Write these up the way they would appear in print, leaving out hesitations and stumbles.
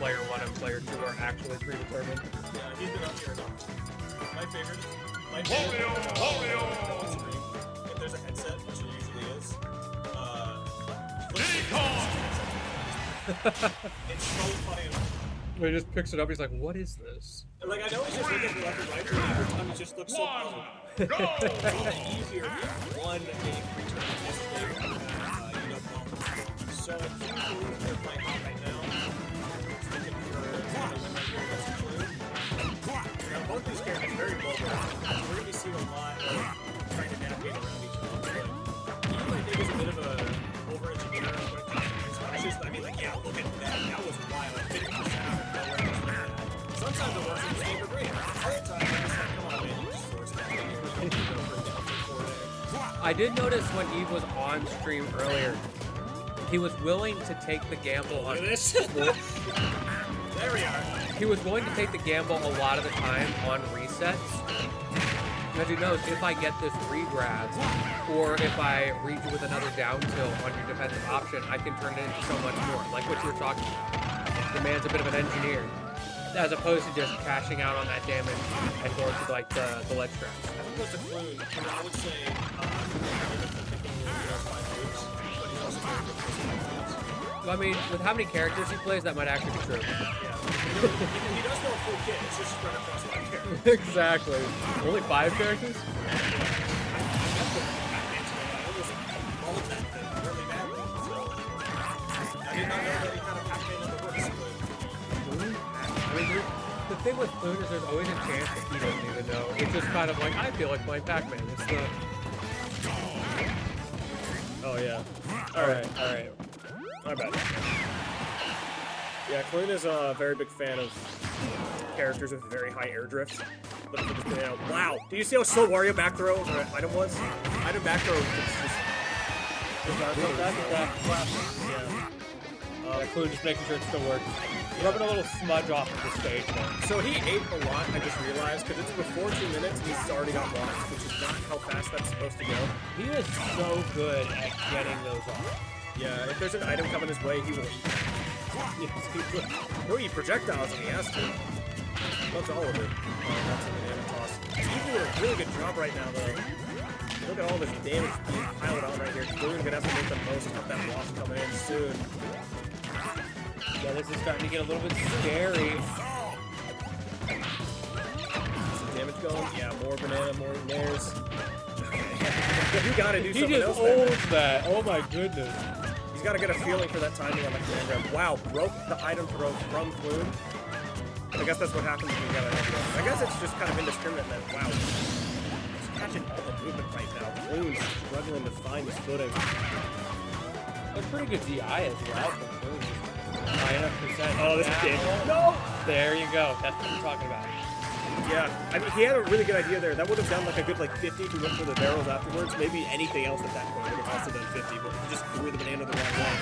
player 1 and player 2 are actually predetermined. Yeah, he's been up here enough. My favorite. Wario! If there's a headset, which it usually is, it's so funny. He just picks it up. He's like, "What is this?" Like I know he's just looking left and right, but every time he just looks so puzzled. Go! Easier if one game return yesterday, so if you lose their fight right now, it's looking for a win right here against Clune. Now both these characters are very mobile. We're going to be seeing a lot of trying to navigate around each other. He, I think, is a bit of a over-engineer when it comes to his finishes. I mean, like, yeah, look at that. That was wild. I finished this out of nowhere just like that. Sometimes it works in this game for great. Other times, I'm just like, come on, man, you just force that. I did notice when Eve was on stream earlier, he was willing to take the gamble on this. There we are. He was willing to take the gamble a lot of the time on resets. Because he knows if I get this regrab, or if I read you with another down tilt on your defensive option, I can turn it into so much more. Like what you were talking about. The man's a bit of an engineer. As opposed to just cashing out on that damage and going to like the ledge traps. As opposed to Clune, I would say I mean, with how many characters he plays, that might actually be true. Yeah. He does know a full kit, it's just spread across 5 characters. Exactly. Only 5 characters? I did not know that he had a Pac-Man in the works, I mean, the thing with Clune is there's always a chance that he doesn't even know. It's just kind of like, I feel like playing Pac-Man. It's the... Oh, yeah. Alright. My bad. Yeah, Clune is a very big fan of characters with very high air drift. Looking for this banana. Wow! Do you see how slow Wario back throw item was? Item back throw is just... Yeah, Clune just making sure it still works. Rubbing a little smudge off of the stage there. So he ate a lot, I just realized, because it's before 2 minutes and he's already got lost, which is not how fast that's supposed to go. He is so good at getting those off. Yeah, if there's an item coming his way, he will eat that. Yes, he will. He'll eat projectiles if he has to. Loves all of it. That's a banana toss. He's doing a really good job right now, though. Look at all this damage being piled on right here. Clune's gonna have to make the most of that loss coming in soon. Yeah, this is starting to get a little bit scary. Some damage going. Yeah, more banana, more nares. You gotta do something else. He just holds that. Oh my goodness. He's gotta get a feeling for that timing on the command grab. Wow, broke the item throw from Clune. I guess that's what happens when you gotta have I guess it's just kind of indiscriminate that, wow. He's catching all the movement right now. Clune's struggling to find his footing. That's pretty good DI as well from Clune. High enough percent. Oh, this is big. No! There you go. That's what we're talking about. Yeah, I mean, he had a really good idea there. That would have done like a good 50 if he went for the barrels afterwards. Maybe anything else at that point would have also done 50, but he just threw the banana the wrong way.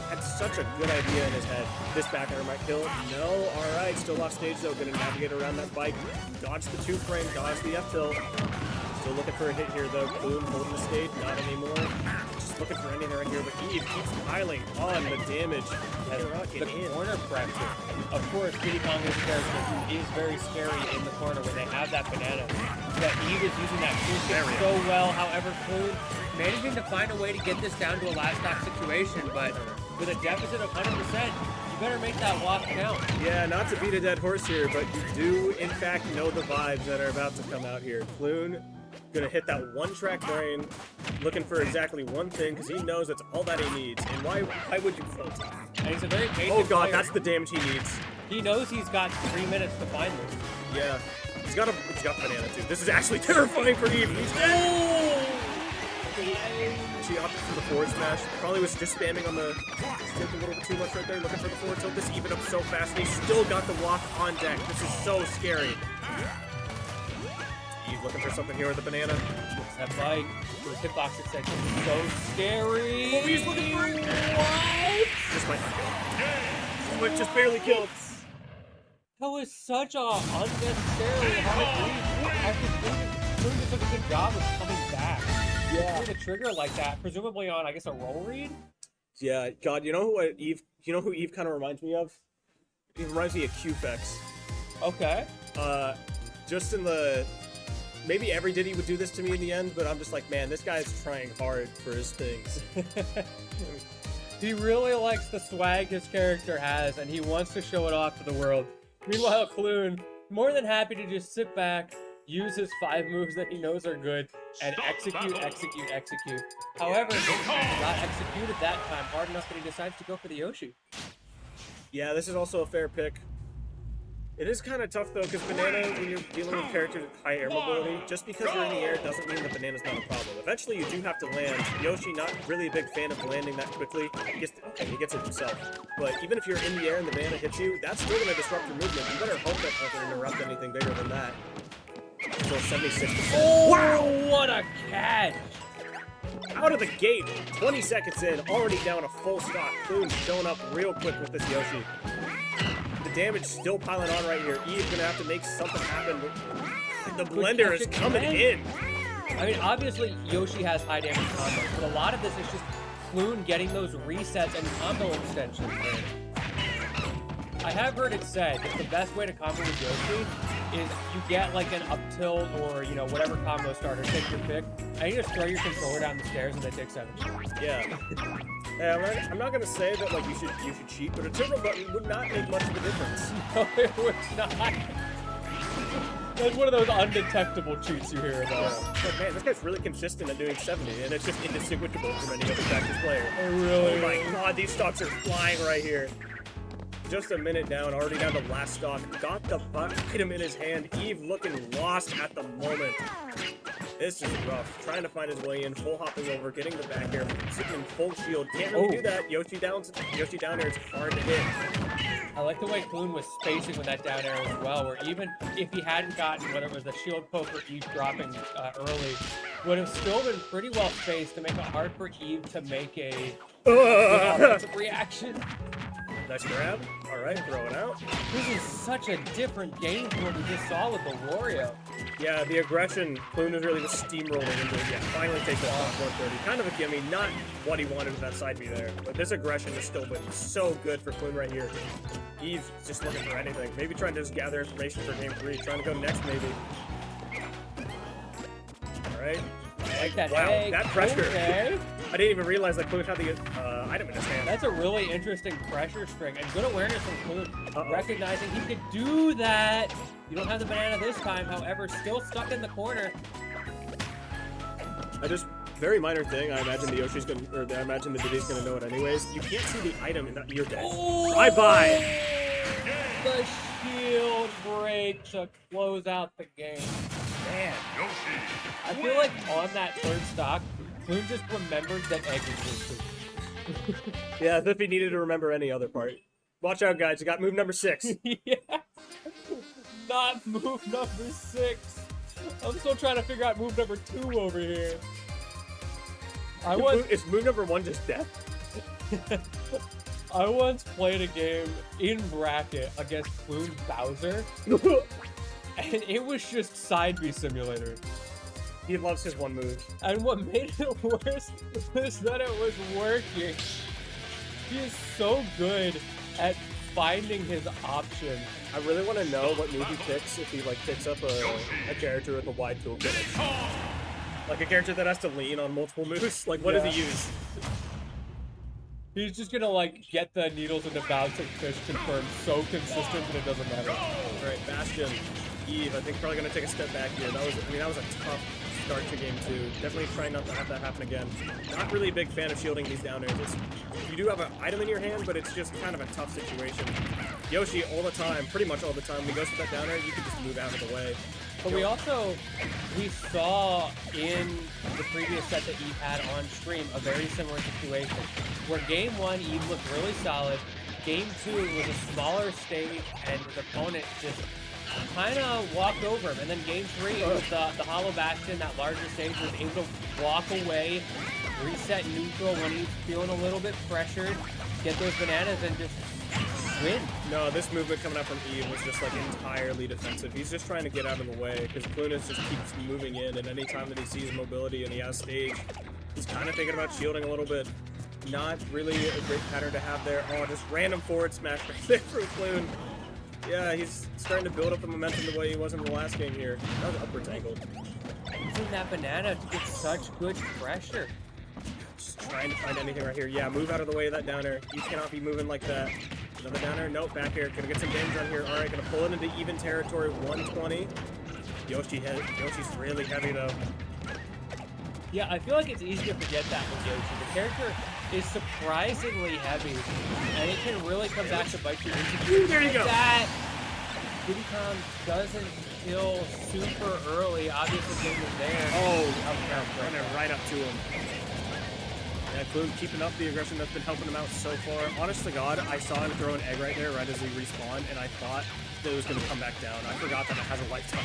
Had such a good idea in his head. This back air might kill. No, alright, still off stage though. Gonna navigate around that bike. Dodge the 2-frame, dodge the F-tilt. Still looking for a hit here though. Clune holding the stage, not anymore. Just looking for anything right here, but Eve keeps piling on the damage. The corner pressure. Of course, Diddy Kong is a character who is very scary in the corner when they have that banana. But Eve is using that toolkit so well. However, Clune managing to find a way to get this down to a last stock situation, but with a deficit of 100%, you better make that walk count. Yeah, not to beat a dead horse here, but you do, in fact, know the vibes that are about to come out here. Clune gonna hit that one-track brain, looking for exactly one thing, because he knows that's all that he needs. And why would you fault him? And he's a very patient Oh god, player. that's the damage he needs. He knows he's got 3 minutes to find this. Yeah, he's got banana too. This is actually terrifying for Eve. He's dead. She opted for the forward smash. Probably was just spamming on the stick a little bit too much right there, looking for the forward tilt. This even up so fast, and he still got the walk on deck. This is so scary. Eve looking for something here with the banana. Looks that bike. Those hitbox extensions are so scary. Oh, he's looking for it. What? This might not kill. But just barely killed. That was such a unnecessary hard lead. I think Clune did such a good job of coming back. Yeah. With a trigger like that, presumably on, I guess, a roll read? Yeah, God, you know who Eve kind of reminds me of? He reminds me of Q-Fex. Okay. Just in the... Maybe every Diddy would do this to me in the end, but I'm just like, man, this guy's trying hard for his things. He really likes the swag his character has, and he wants to show it off to the world. Meanwhile, Clune, more than happy to just sit back, use his 5 moves that he knows are good, and execute. However, he not executed that time hard enough that he decides to go for the Yoshi. Yeah, this is also a fair pick. It is kind of tough, though, because Banana, when you're dealing with characters with high air mobility, just because you're in the air doesn't mean that Banana's not a problem. Eventually, you do have to land. Yoshi, not really a big fan of landing that quickly. He gets it himself. But even if you're in the air and the Banana hits you, that's still going to disrupt your movement. You better hope that doesn't interrupt anything bigger than that. So 76%. Oh, wow! What a catch! Out of the gate, 20 seconds in, already down a full stock. Clune showing up real quick with this Yoshi. The damage still piling on right here. Eve's gonna have to make something happen. The blender is coming in. I mean, obviously, Yoshi has high damage combos, but a lot of this is just Clune getting those resets and combo extensions in. I have heard it said that the best way to combo with Yoshi is you get like an up tilt or, you know, whatever combo starter, take your pick, and you just throw your controller down the stairs and they take 7. Yeah. Yeah, I'm not gonna say that like you should cheat, but a turbo button would not make much of a difference. No, it would not. That's one of those undetectable cheats you hear about. But man, this guy's really consistent at doing 70, and it's just indistinguishable from any other practice player. Oh, really? Oh my god, these stocks are flying right here. Just a minute down, already down to last stock. Got the item in his hand. Eve looking lost at the moment. This is rough. Trying to find his way in, full hopping over, getting the back air, sitting in full shield. Can't really do that. Yoshi down air is hard to hit. I like the way Clune was spacing with that down arrow as well, where even if he hadn't gotten what it was, the shield poke or Eve dropping early, would have still been pretty well spaced to make it hard for Eve to make a offensive reaction. Nice grab. All right, throw it out. This is such a different game from what we just saw with the Wario. Yeah, the aggression, Clune is really just steamrolling into it. Yeah, finally takes it off 130. Kind of a gimme, not what he wanted with that side B there. But this aggression has still been so good for Clune right here. Eve's just looking for anything. Maybe trying to just gather information for game 3. Trying to go next, maybe. All right. I like that. Wow, Hey, that pressure. Okay. I didn't even realize that Clune had the item in his hand. That's a really interesting pressure string and good awareness from Clune. Recognizing he could do that. You don't have the banana this time, however, still stuck in the corner. Very minor thing. I imagine the Yoshi's gonna, or I imagine the Diddy's gonna know it anyways. You can't see the item in that. You're dead. Oh, Bye-bye. The shield break to close out the game. Man, I feel like on that third stock, Clune just remembered that egg existed. Yeah, as if he needed to remember any other part. Watch out, guys. You got move number 6. Yeah. Not move number 6. I'm still trying to figure out move number 2 over here. Is move number 1 just death? I once played a game in bracket against Clune Bowser, and it was just side B simulator. He loves his one move. And what made it worse was that it was working. He is so good at finding his option. I really want to know what move he picks if he like picks up a character with a wide toolkit. Like a character that has to lean on multiple moves. Like what does he use? He's just gonna like get the needles into bouncing fish confirmed so consistent that it doesn't matter. All right, Bastion, Eve. I think probably gonna take a step back here. That was a tough start to game 2. Definitely trying not to have that happen again. Not really a big fan of shielding these down airs. You do have an item in your hand, but it's just kind of a tough situation. Yoshi all the time, pretty much all the time, when he goes for that down air, you can just move out of the way. But we saw in the previous set that Eve had on stream a very similar situation where game 1 Eve looked really solid, game 2 was a smaller stage and his opponent just kind of walked over him, and then game 3 it was the Hollow Bastion, that larger stage, was able to walk away, reset neutral when he's feeling a little bit pressured, get those bananas and just win. No, this movement coming up from Eve was just like entirely defensive. He's just trying to get out of the way because Clune just keeps moving in, and any time that he sees mobility and he has stage, he's kind of thinking about shielding a little bit. Not really a great pattern to have there. Oh, just random forward smash right there from Clune. Yeah, he's starting to build up the momentum the way he was in the last game here. That was upwards angled. Using that banana gets such good pressure. Just trying to find anything right here. Yeah, move out of the way of that downer. You cannot be moving like that. Another downer. Nope, back here. Gonna get some damage on here. All right, gonna pull it into even territory. 120. Yoshi's really heavy though. Yeah, I feel like it's easy to forget that with Yoshi. The character is surprisingly heavy, and it can really come back to bite you. There you go. That Diddy doesn't kill super early. Obviously, game was there. Oh, running right up to him. Yeah, Clune keeping up the aggression that's been helping him out so far. Honest to God, I saw him throw an egg right there right as he respawned, and I thought that it was going to come back down. I forgot that it has a lifetime.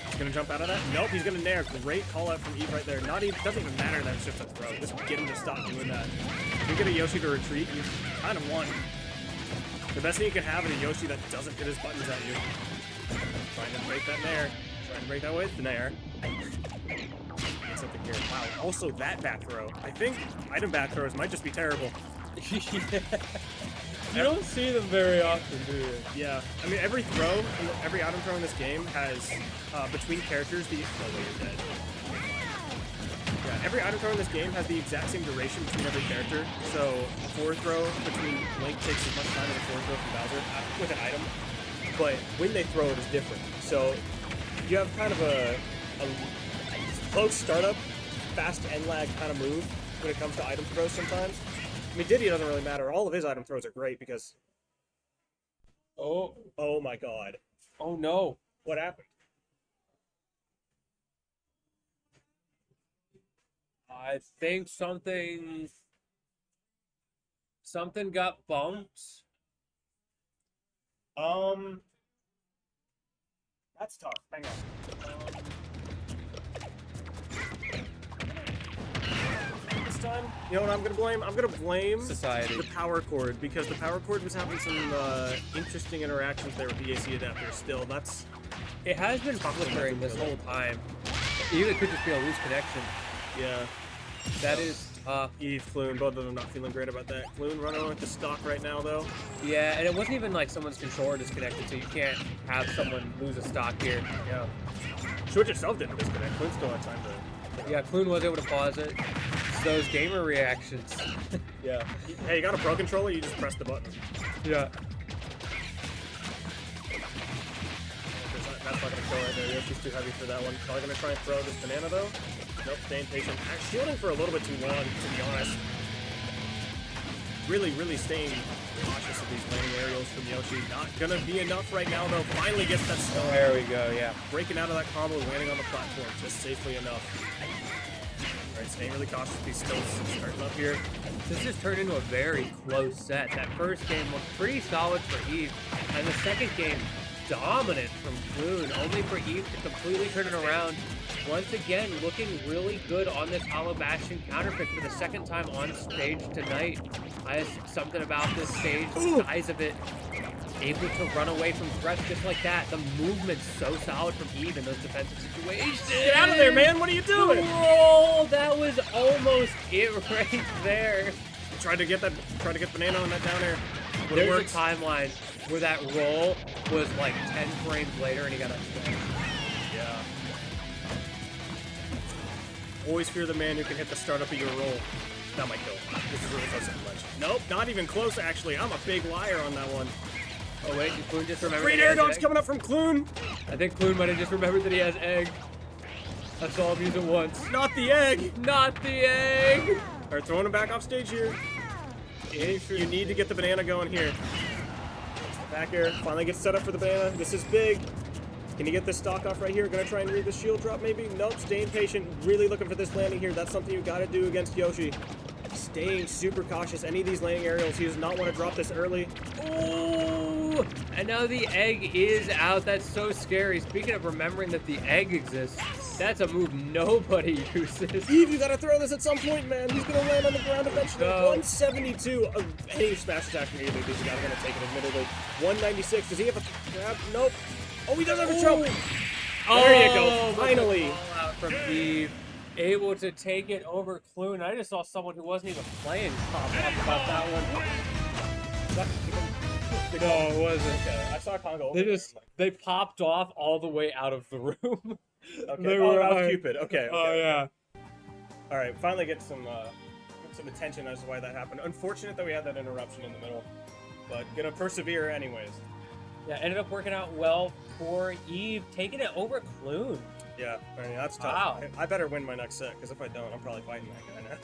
He's going to jump out of that? Nope, he's going to nair. Great call out from Eve right there. Not even, doesn't even matter that it's just a throw. Just get him to stop doing that. If you get a Yoshi to retreat, you kind of won. The best thing you can have is a Yoshi that doesn't hit his buttons at you. Trying to break that nair. Trying to break that with the nair. Get something here. Wow, also that back throw. I think item back throws might just be terrible. You don't see them very often, do you? Yeah, I mean every throw, every item throw in this game has between characters the. Oh wait, you're dead. Yeah, every item throw in this game has the exact same duration between every character. So a forward throw between Link takes as much time as a forward throw from Bowser with an item, but when they throw it is different. So you have kind of a close startup, fast end lag kind of move when it comes to item throws sometimes. I mean, Diddy doesn't really matter. All of his item throws are great because... Oh my God. Oh no. What happened? I think something got bumped. That's tough. Hang on. This time, you know what I'm gonna blame? I'm gonna blame Society. the power cord, because the power cord was having some interesting interactions there with the AC adapter. Still, that's It has been flickering this whole time. Either could just be a loose connection. yeah. That is tough. Eve, Clune, both of them not feeling great about that. Clune running with the stock right now, though. Yeah, and it wasn't even like someone's controller disconnected, so you can't have someone lose a stock here. Yeah. Switch itself didn't disconnect. Clune still had time to. Yeah, Clune was able to pause it. It's those gamer reactions. Yeah. Hey, you got a pro controller? You just press the button. Yeah. That's not gonna kill right there. Yoshi's too heavy for that one. Probably gonna try and throw this banana though. Nope, staying patient. Shielding for a little bit too long, to be honest. Really staying cautious of these landing aerials from Yoshi. Not gonna be enough right now though. Finally gets that stone. There we go, yeah. Breaking out of that combo, landing on the platform just safely enough. Alright, staying really cautious with these stills. Starting up here. This just turned into a very close set. That first game was pretty solid for Eve, and the second game, dominant from Clune, only for Eve to completely turn it around. Once again, looking really good on this Hollow Bastion counterpick for the second time on stage tonight. Something about this stage, the size of it, able to run away from threats just like that. The movement's so solid from Eve in those defensive situations. Get out of there, man! What are you doing? Whoa, that was almost it right there. Tried to get banana on that down air. But There's it a works. timeline where that roll was like 10 frames later and he got a smash. Yeah. Always fear the man who can hit the start up of your roll. That might kill. This is really close to the ledge. Nope, not even close actually. I'm a big liar on that one. Oh wait, did Clune just remember? Great that he air has dodge egg? coming up from Clune. I think Clune might have just remembered that he has egg. I saw him use it once. Not the egg. Not the egg! Alright, throwing him back off stage here. You need to get the banana going here. Back air. Finally gets set up for the banana. This is big. Can you get this stock off right here? Gonna try and read the shield drop maybe? Nope, staying patient. Really looking for this landing here. That's something you gotta do against Yoshi. Staying super cautious. Any of these landing aerials, he does not want to drop this early. Ooh! And now the egg is out. That's so scary. Speaking of remembering that the egg exists, that's a move nobody uses. Eve, you gotta throw this at some point, man. He's gonna land on the ground eventually. No. 172. Any smash attack from either of these, you gotta take it, admittedly. 196. Does he have a grab? Nope. Oh, he does have a choke. There you go. Finally. Call out from Eve. able to take it over Clune. I just saw someone who wasn't even playing pop off about that one. No, it wasn't. Okay, I saw Congo. They just they popped off all the way out of the room. Okay. They Oh, were that was like- Cupid. Okay. Oh yeah. All right. Finally get some attention as to why that happened. Unfortunate that we had that interruption in the middle, but gonna persevere anyways. Yeah, ended up working out well for Eve, taking it over Clune. Yeah. I mean that's tough. Wow. I better win my next set because if I don't, I'm probably fighting that guy now.